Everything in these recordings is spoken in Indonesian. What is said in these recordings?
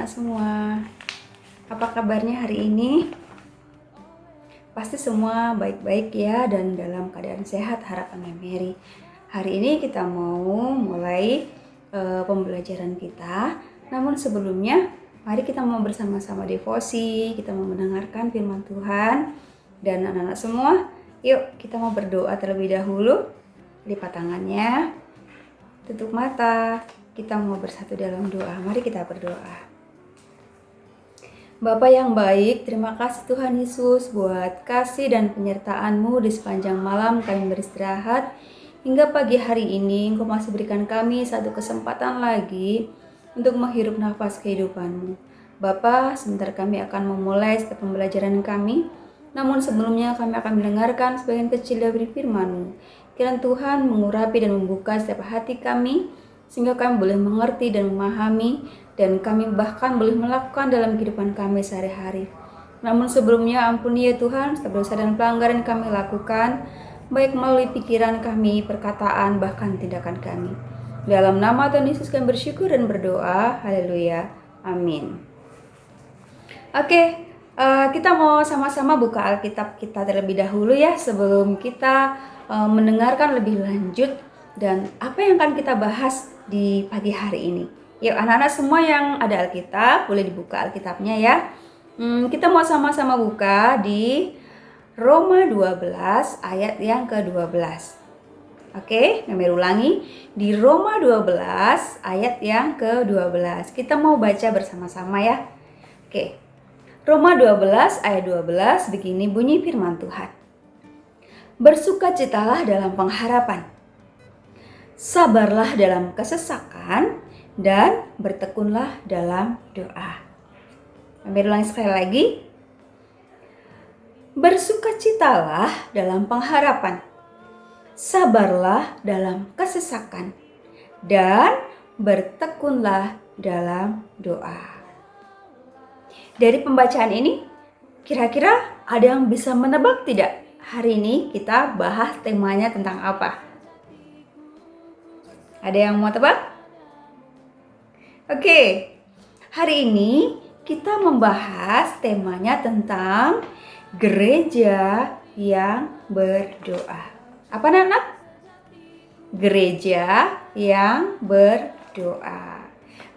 anak-anak semua. Apa kabarnya hari ini? Pasti semua baik-baik ya dan dalam keadaan sehat harapannya Mary. Hari ini kita mau mulai pembelajaran kita. Namun sebelumnya mari kita mau bersama-sama devosi, kita mau mendengarkan firman Tuhan. Dan anak-anak semua, yuk kita mau berdoa terlebih dahulu. Lipat tangannya, tutup mata. Kita mau bersatu dalam doa. Mari kita berdoa. Bapa yang baik, terima kasih Tuhan Yesus buat kasih dan penyertaan-Mu di sepanjang malam kami beristirahat. Hingga pagi hari ini Engkau masih berikan kami satu kesempatan lagi untuk menghirup nafas kehidupan-Mu. Bapa, sebentar kami akan memulai setiap pembelajaran kami. Namun sebelumnya kami akan mendengarkan sebagian kecil dari firman-Mu. Kiranya Tuhan mengurapi dan membuka setiap hati kami, sehingga kami boleh mengerti dan memahami, dan kami bahkan boleh melakukan dalam kehidupan kami sehari-hari. Namun sebelumnya ampuni ya Tuhan setiap dosa dan pelanggaran kami lakukan, baik melalui pikiran kami, perkataan, bahkan tindakan kami. Dalam nama Tuhan Yesus kami bersyukur dan berdoa. Haleluya. Amin. Oke, kita mau sama-sama buka Alkitab kita terlebih dahulu ya, sebelum kita mendengarkan lebih lanjut dan apa yang akan kita bahas di pagi hari ini. Yuk anak-anak semua yang ada Alkitab, boleh dibuka Alkitabnya ya. Kita mau sama-sama buka di Roma 12 ayat yang ke-12. Oke, kami ulangi. Di Roma 12 ayat yang ke-12. Kita mau baca bersama-sama ya. Oke. Roma 12 ayat 12 begini bunyi firman Tuhan. Bersukacitalah dalam pengharapan. Sabarlah dalam kesesakan dan bertekunlah dalam doa. Kami ulangi sekali lagi. Bersukacitalah dalam pengharapan. Sabarlah dalam kesesakan dan bertekunlah dalam doa. Dari pembacaan ini, kira-kira ada yang bisa menebak tidak? Hari ini kita bahas temanya tentang apa? Ada yang mau tebak? Oke, hari ini kita membahas temanya tentang gereja yang berdoa. Apa anak-anak? Gereja yang berdoa.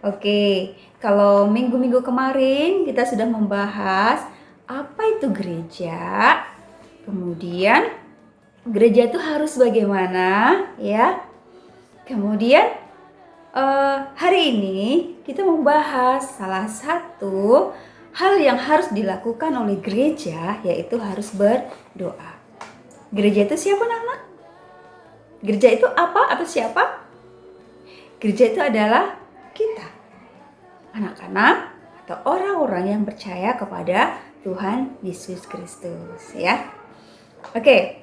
Oke, kalau minggu-minggu kemarin kita sudah membahas apa itu gereja. Kemudian gereja itu harus bagaimana ya? Kemudian hari ini kita membahas salah satu hal yang harus dilakukan oleh gereja, yaitu harus berdoa. Gereja itu siapa anak-anak? Gereja itu apa atau siapa? Gereja itu adalah kita, anak-anak atau orang-orang yang percaya kepada Tuhan Yesus Kristus ya. Oke,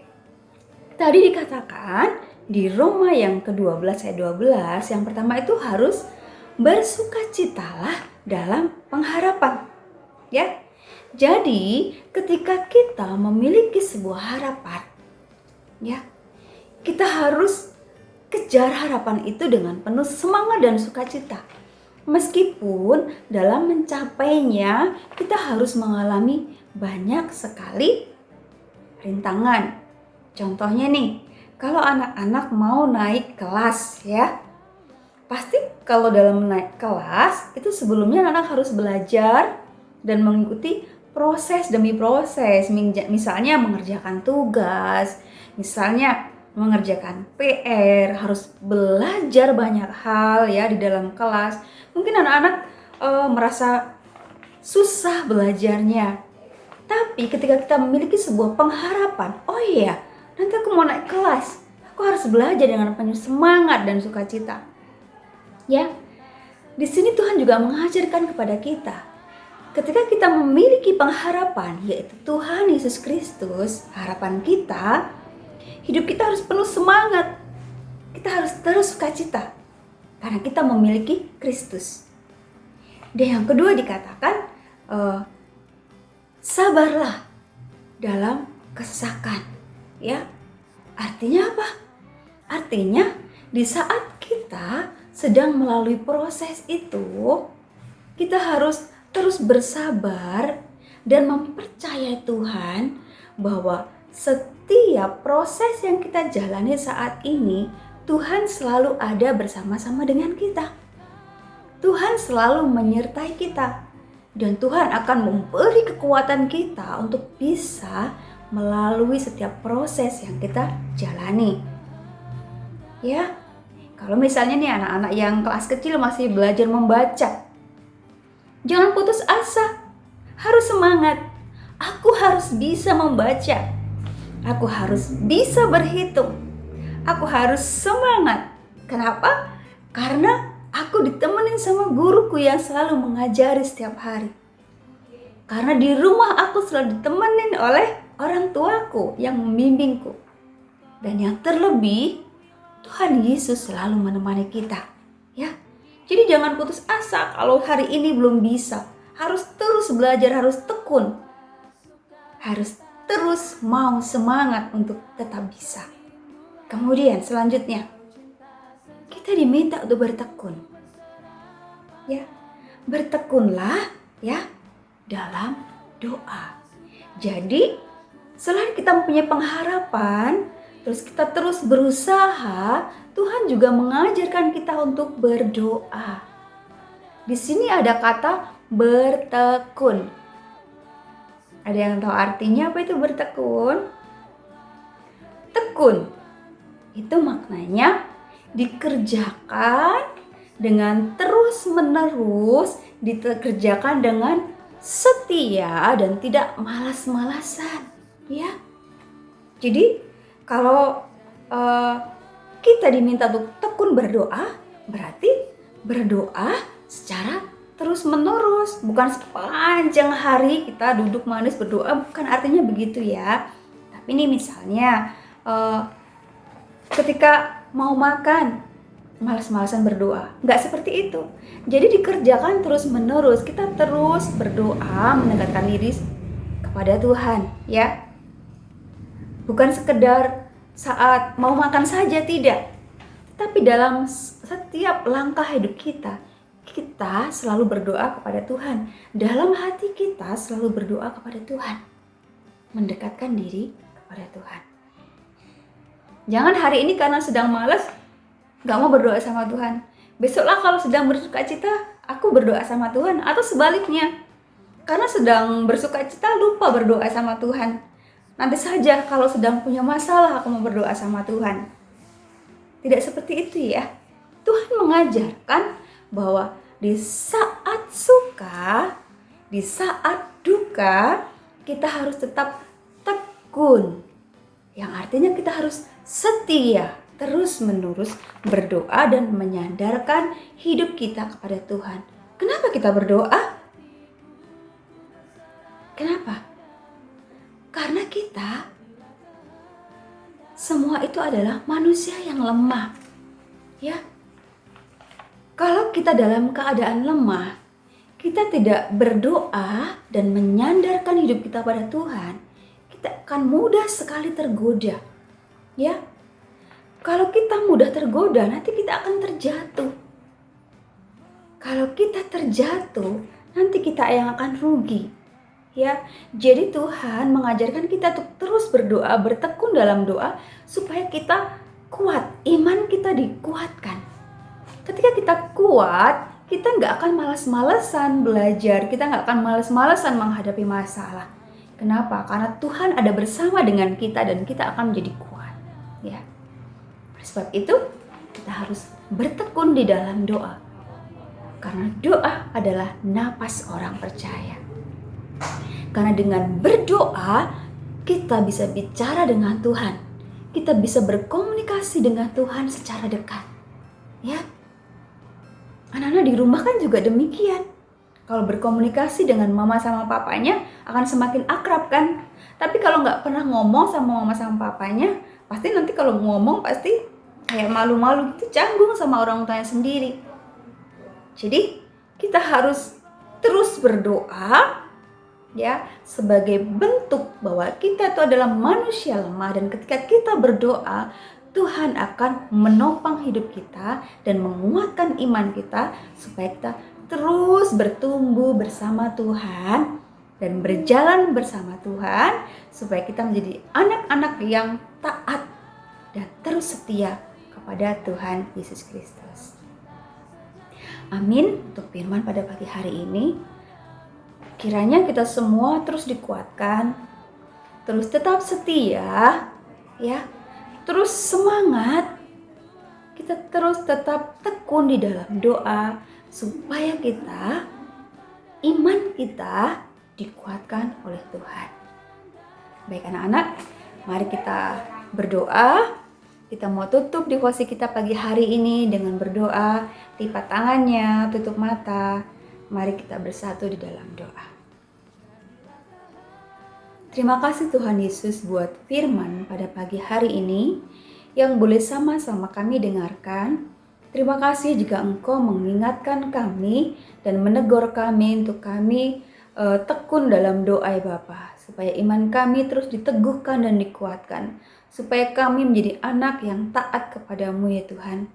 tadi dikatakan di Roma yang ke-12 ayat 12, yang pertama itu harus bersukacitalah dalam pengharapan. Ya. Jadi, ketika kita memiliki sebuah harapan, ya, kita harus kejar harapan itu dengan penuh semangat dan sukacita. Meskipun dalam mencapainya kita harus mengalami banyak sekali rintangan. Contohnya nih, kalau anak-anak mau naik kelas ya, pasti kalau dalam naik kelas itu sebelumnya anak harus belajar dan mengikuti proses demi proses. Misalnya mengerjakan tugas, misalnya mengerjakan PR, harus belajar banyak hal ya di dalam kelas. Mungkin anak-anak merasa susah belajarnya. Tapi ketika kita memiliki sebuah pengharapan, oh iya, nanti aku mau naik kelas, aku harus belajar dengan penuh semangat dan sukacita. Ya, di sini Tuhan juga mengajarkan kepada kita, ketika kita memiliki pengharapan, yaitu Tuhan Yesus Kristus, harapan kita, hidup kita harus penuh semangat. Kita harus terus sukacita, karena kita memiliki Kristus. Dan yang kedua dikatakan, sabarlah dalam kesesakan. Ya, artinya apa? Artinya di saat kita sedang melalui proses itu, kita harus terus bersabar dan mempercayai Tuhan bahwa setiap proses yang kita jalani saat ini, Tuhan selalu ada bersama-sama dengan kita. Tuhan selalu menyertai kita. Dan Tuhan akan memberi kekuatan kita untuk bisa melalui setiap proses yang kita jalani. Ya, kalau misalnya nih anak-anak yang kelas kecil masih belajar membaca, jangan putus asa, harus semangat. Aku harus bisa membaca, aku harus bisa berhitung, aku harus semangat. Kenapa? Karena aku ditemenin sama guruku yang selalu mengajari setiap hari. Karena di rumah aku selalu ditemenin oleh orang tuaku yang membimbingku. Dan yang terlebih, Tuhan Yesus selalu menemani kita. Ya, jadi jangan putus asa kalau hari ini belum bisa. Harus terus belajar, harus tekun. Harus terus mau semangat untuk tetap bisa. Kemudian selanjutnya, kita diminta untuk bertekun. Ya, bertekunlah ya dalam doa. Jadi, selain kita mempunyai pengharapan, terus kita terus berusaha, Tuhan juga mengajarkan kita untuk berdoa. Di sini ada kata bertekun. Ada yang tahu artinya apa itu bertekun? Tekun itu maknanya dikerjakan dengan terus-menerus, dikerjakan dengan setia dan tidak malas-malasan, ya. Jadi kalau kita diminta untuk tekun berdoa, berarti berdoa secara terus-menerus, bukan sepanjang hari kita duduk manis berdoa, bukan artinya begitu ya. Tapi ini misalnya ketika mau makan, malas-malasan berdoa. Nggak seperti itu. Jadi dikerjakan terus-menerus. Kita terus berdoa, mendekatkan diri kepada Tuhan. Ya, bukan sekedar saat mau makan saja, tidak. Tapi dalam setiap langkah hidup kita, kita selalu berdoa kepada Tuhan. Dalam hati kita selalu berdoa kepada Tuhan. Mendekatkan diri kepada Tuhan. Jangan hari ini karena sedang malas, gak mau berdoa sama Tuhan. Besoklah kalau sedang bersuka cita, aku berdoa sama Tuhan. Atau sebaliknya, karena sedang bersuka cita lupa berdoa sama Tuhan. Nanti saja kalau sedang punya masalah aku mau berdoa sama Tuhan. Tidak seperti itu ya. Tuhan mengajarkan bahwa di saat suka, di saat duka, kita harus tetap tekun. Yang artinya kita harus setia, terus-menerus berdoa dan menyandarkan hidup kita kepada Tuhan. Kenapa kita berdoa? Kenapa? Karena kita semua itu adalah manusia yang lemah. Ya. Kalau kita dalam keadaan lemah, kita tidak berdoa dan menyandarkan hidup kita pada Tuhan, kita akan mudah sekali tergoda. Ya. Kalau kita mudah tergoda, nanti kita akan terjatuh. Kalau kita terjatuh, nanti kita yang akan rugi. Ya, jadi Tuhan mengajarkan kita untuk terus berdoa, bertekun dalam doa supaya kita kuat, iman kita dikuatkan. Ketika kita kuat, kita nggak akan malas-malasan belajar, kita nggak akan malas-malasan menghadapi masalah. Kenapa? Karena Tuhan ada bersama dengan kita dan kita akan menjadi kuat. Ya. Sebab itu kita harus bertekun di dalam doa. Karena doa adalah napas orang percaya. Karena dengan berdoa kita bisa bicara dengan Tuhan. Kita bisa berkomunikasi dengan Tuhan secara dekat. Ya. Anak-anak di rumah kan juga demikian. Kalau berkomunikasi dengan mama sama papanya akan semakin akrab kan. Tapi kalau nggak pernah ngomong sama mama sama papanya, pasti nanti kalau ngomong pasti kayak malu-malu gitu, canggung sama orang tuanya sendiri. Jadi kita harus terus berdoa ya, sebagai bentuk bahwa kita itu adalah manusia lemah, dan ketika kita berdoa Tuhan akan menopang hidup kita dan menguatkan iman kita supaya kita terus bertumbuh bersama Tuhan dan berjalan bersama Tuhan supaya kita menjadi anak-anak yang taat dan terus setia kepada Tuhan Yesus Kristus. Amin untuk firman pada pagi hari ini. Kiranya kita semua terus dikuatkan, terus tetap setia, ya, terus semangat. Kita terus tetap tekun di dalam doa supaya iman kita dikuatkan oleh Tuhan. Baik anak-anak, mari kita berdoa. Kita mau tutup devosi kita pagi hari ini dengan berdoa, lipat tangannya, tutup mata. Mari kita bersatu di dalam doa. Terima kasih Tuhan Yesus buat firman pada pagi hari ini yang boleh sama-sama kami dengarkan. Terima kasih jika Engkau mengingatkan kami dan menegur kami untuk kami tekun dalam doa ya Bapa, supaya iman kami terus diteguhkan dan dikuatkan, supaya kami menjadi anak yang taat kepadamu ya Tuhan.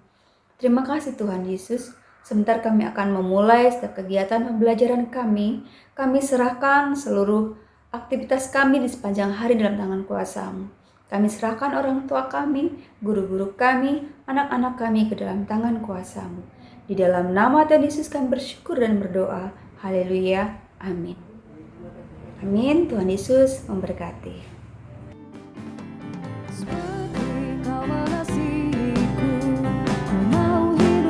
Terima kasih Tuhan Yesus. Sebentar kami akan memulai setiap kegiatan pembelajaran kami. Kami serahkan seluruh aktivitas kami di sepanjang hari dalam tangan kuasa-Mu. Kami serahkan orang tua kami, guru-guru kami, anak-anak kami ke dalam tangan kuasa-Mu. Di dalam nama Tuhan Yesus kami bersyukur dan berdoa. Haleluya. Amin. Amin. Tuhan Yesus memberkati.